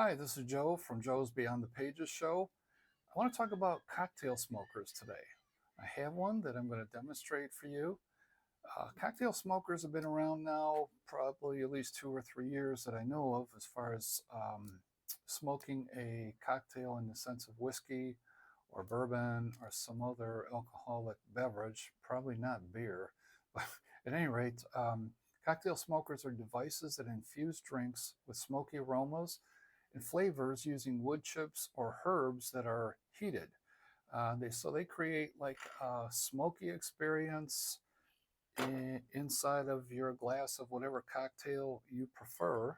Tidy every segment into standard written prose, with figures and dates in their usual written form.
Hi, this is Joe from Joe's Beyond the Pages show. I want to talk about cocktail smokers today. I have one that I'm going to demonstrate for you. Cocktail smokers have been around now probably at least 2 or 3 years that I know of as far as smoking a cocktail in the sense of whiskey or bourbon or some other alcoholic beverage, probably not beer. But at any rate, cocktail smokers are devices that infuse drinks with smoky aromas and flavors using wood chips or herbs that are heated. So they create like a smoky experience inside of your glass of whatever cocktail you prefer.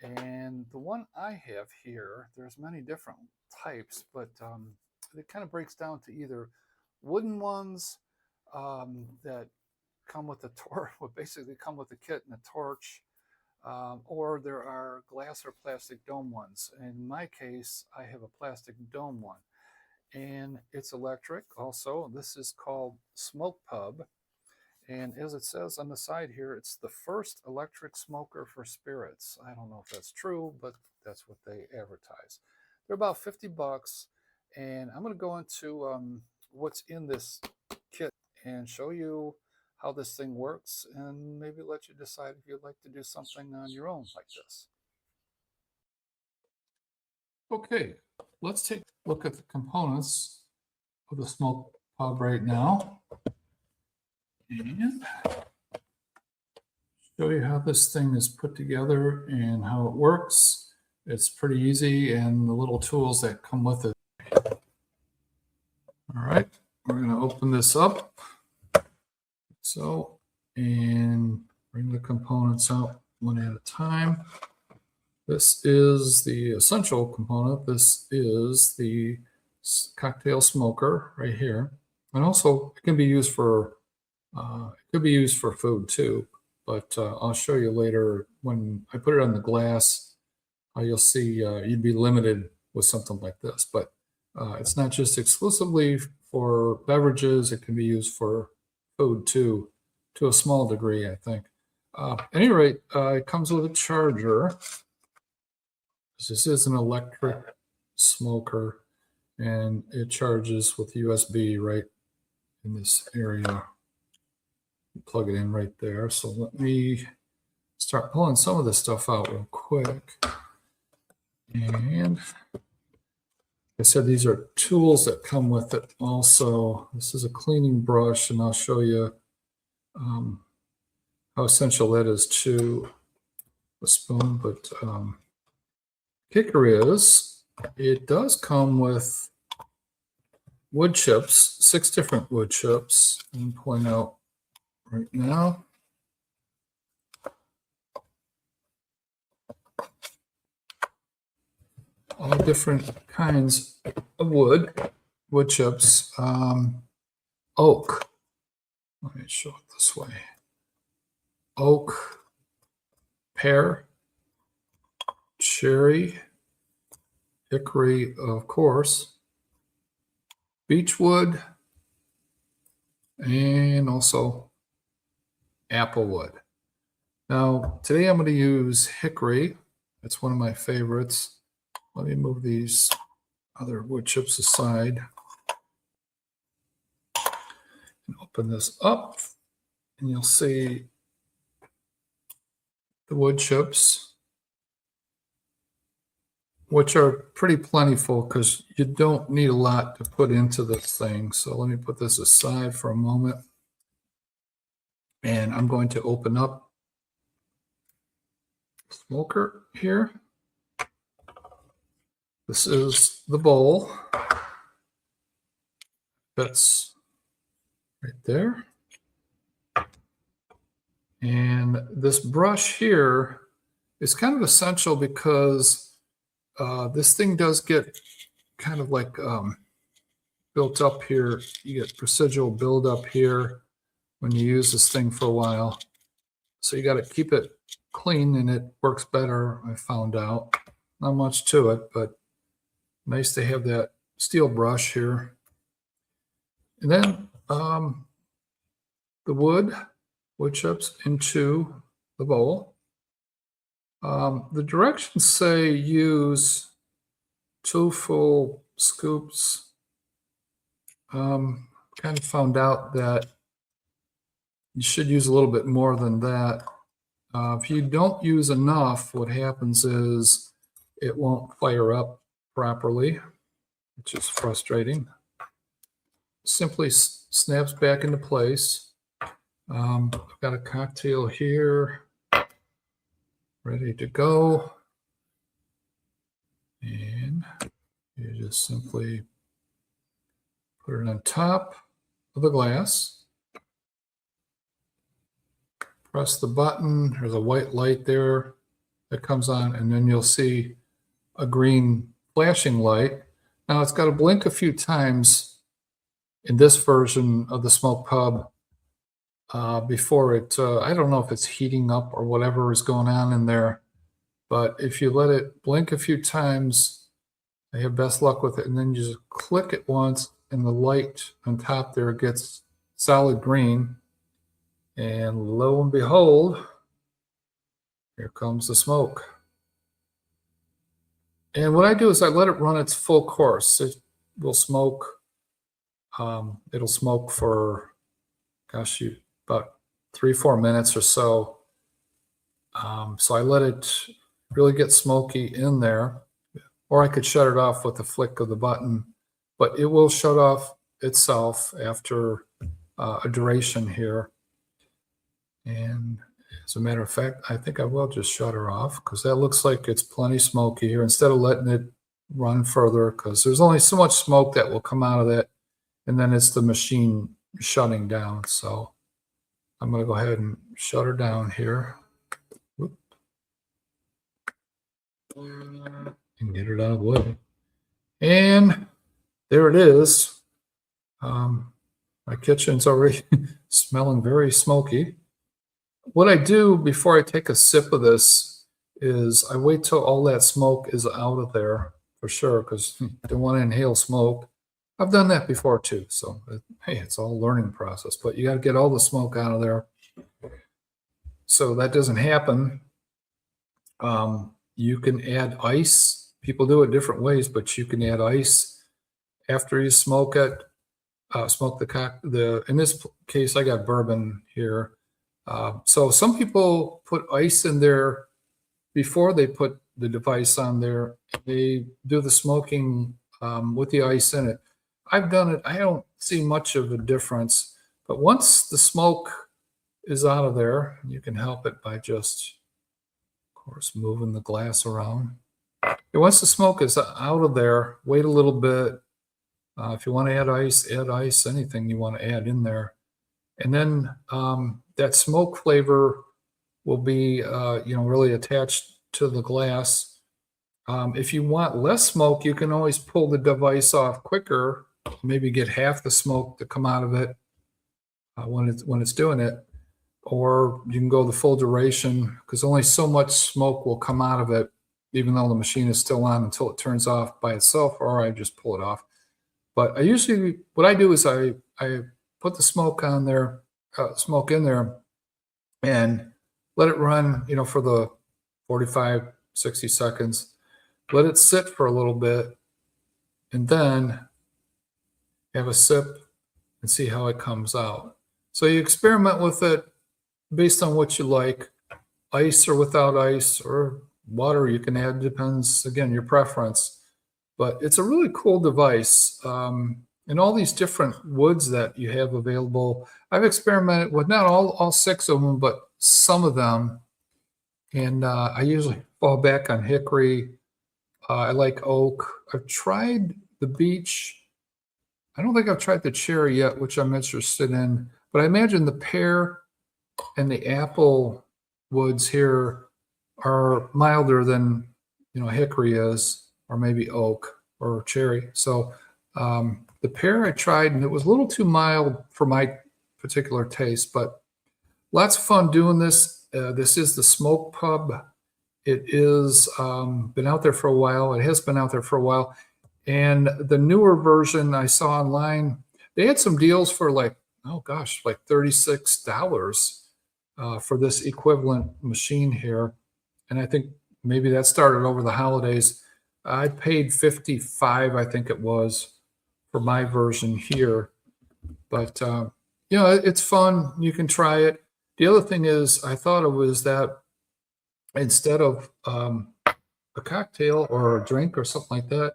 And the one I have here, there's many different types, but it kind of breaks down to either wooden ones that come with a torch, would basically come with a kit and a torch, or there are glass or plastic dome ones. In my case, I have a plastic dome one, and it's electric also. This is called Smoke Pub, and as it says on the side here, it's the first electric smoker for spirits. I don't know if that's true, but that's what they advertise. They're about 50 bucks, and I'm going to go into what's in this kit and show you how this thing works and maybe let you decide if you'd like to do something on your own like this. Okay, let's take a look at the components of the Smoke Pub right now and show you how this thing is put together and how it works. It's pretty easy, and the little tools that come with it. All right, we're going to open this up. So, and bring the components out one at a time. This is the essential component. This is the cocktail smoker right here. And also it can be used for food too, but I'll show you later when I put it on the glass. You'll see you'd be limited with something like this, but it's not just exclusively for beverages. It can be used for food too, to a small degree, I think. At any rate, it comes with a charger. This is an electric smoker, and it charges with USB right in this area. Plug it in right there. So let me start pulling some of this stuff out real quick. And like I said, these are tools that come with it also. This is a cleaning brush, and I'll show you how essential that is to a spoon. But kicker is, it does come with wood chips, 6 different wood chips. I'm pulling out right now. All different kinds of wood chips. Oak. Let me show it this way. Oak, pear, cherry, hickory, of course, beechwood, and also applewood. Now, today I'm going to use hickory. It's one of my favorites. Let me move these other wood chips aside and open this up, and you'll see the wood chips, which are pretty plentiful because you don't need a lot to put into this thing. So let me put this aside for a moment, and I'm going to open up the smoker here. This is the bowl. That's right there. And this brush here is kind of essential because this thing does get kind of like built up here. You get residual buildup here when you use this thing for a while. So you got to keep it clean, and it works better, I found out. Not much to it, but nice to have that steel brush here. And then the wood chips into the bowl. The directions say use 2 full scoops. Kind of found out that you should use a little bit more than that. If you don't use enough, what happens is it won't fire up properly, which is frustrating. Simply snaps back into place. I've got a cocktail here ready to go. And you just simply put it on top of the glass. Press the button. There's a white light there that comes on, and then you'll see a green flashing light. Now it's got to blink a few times in this version of the Smoke Pub before it, I don't know if it's heating up or whatever is going on in there, but if you let it blink a few times, I have best luck with it, and then you just click it once, and the light on top there gets solid green, and lo and behold, here comes the smoke. And what I do is I let it run its full course. It will smoke. It'll smoke for, gosh, about 3-4 minutes or so. So I let it really get smoky in there, or I could shut it off with a flick of the button, but it will shut off itself after a duration here. And as a matter of fact, I think I will just shut her off because that looks like it's plenty smoky here instead of letting it run further, because there's only so much smoke that will come out of that, and then it's the machine shutting down. So I'm going to go ahead and shut her down here. Whoop. And get it out of the way. And there it is. My kitchen's already smelling very smoky. What I do before I take a sip of this is I wait till all that smoke is out of there for sure, because I don't want to inhale smoke. I've done that before too, so hey, it's all a learning process, but you got to get all the smoke out of there. So that doesn't happen. You can add ice. People do it different ways, but you can add ice after you smoke it. Smoke in this case, I got bourbon here. So some people put ice in there before they put the device on there. They do the smoking with the ice in it. I've done it. I don't see much of a difference, but once the smoke is out of there, you can help it by just, of course, moving the glass around. And once the smoke is out of there, wait a little bit. If you want to add ice, anything you want to add in there. And then that smoke flavor will be, really attached to the glass. If you want less smoke, you can always pull the device off quicker, maybe get half the smoke to come out of it when it's doing it. Or you can go the full duration, because only so much smoke will come out of it, even though the machine is still on, until it turns off by itself, or I just pull it off. But what I do is I put the smoke on there, smoke in there, and let it run, for the 45, 60 seconds. Let it sit for a little bit, and then have a sip and see how it comes out. So you experiment with it based on what you like, ice or without ice, or water you can add, depends, again, your preference. But it's a really cool device. And all these different woods that you have available, I've experimented with not all 6 of them, but some of them. And I usually fall back on hickory. I like oak. I've tried the beech. I don't think I've tried the cherry yet, which I'm interested in. But I imagine the pear and the apple woods here are milder than hickory is, or maybe oak or cherry. So the pear I tried, and it was a little too mild for my particular taste, but lots of fun doing this. This is the Smoke Pub. It is been out there for a while. It has been out there for a while. And the newer version I saw online, they had some deals for like $36 for this equivalent machine here. and I think maybe that started over the holidays. I paid 55, I think it was, for my version here. But it's fun. You can try it. The other thing is, I thought it was that instead of a cocktail or a drink or something like that,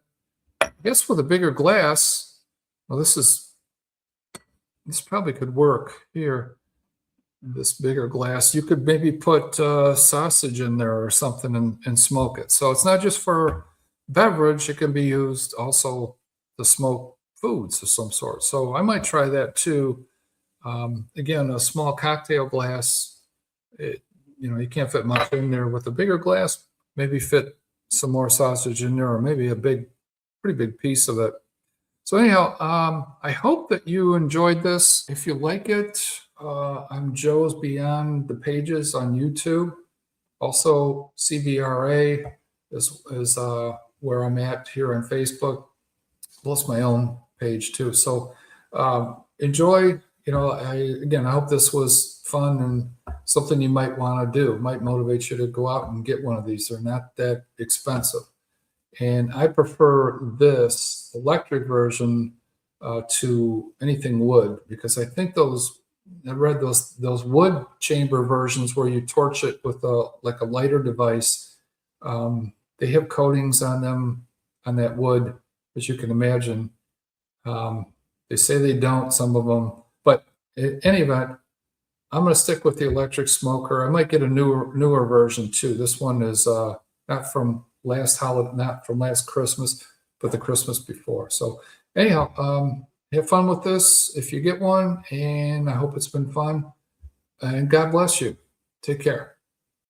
I guess with a bigger glass, well, this probably could work here. This bigger glass, you could maybe put sausage in there or something and smoke it. So it's not just for beverage, it can be used also to smoke foods of some sort. So I might try that too. Again, a small cocktail glass, you can't fit much in there. With a bigger glass, maybe fit some more sausage in there, or maybe a pretty big piece of it. So anyhow, I hope that you enjoyed this. If you like it, I'm Joe's Beyond the Pages on YouTube. Also, CBRA is where I'm at here on Facebook, plus my own page too. So enjoy. I hope this was fun and something you might want to do. It might motivate you to go out and get one of these. They're not that expensive. And I prefer this electric version to anything wood, because I think I read those wood chamber versions where you torch it with a lighter device. They have coatings on them, on that wood, as you can imagine. They say they don't, some of them, but in any event, I'm going to stick with the electric smoker. I might get a newer version too. This one is not from last Christmas, but the Christmas before. So anyhow, have fun with this if you get one, and I hope it's been fun. And God bless you. Take care.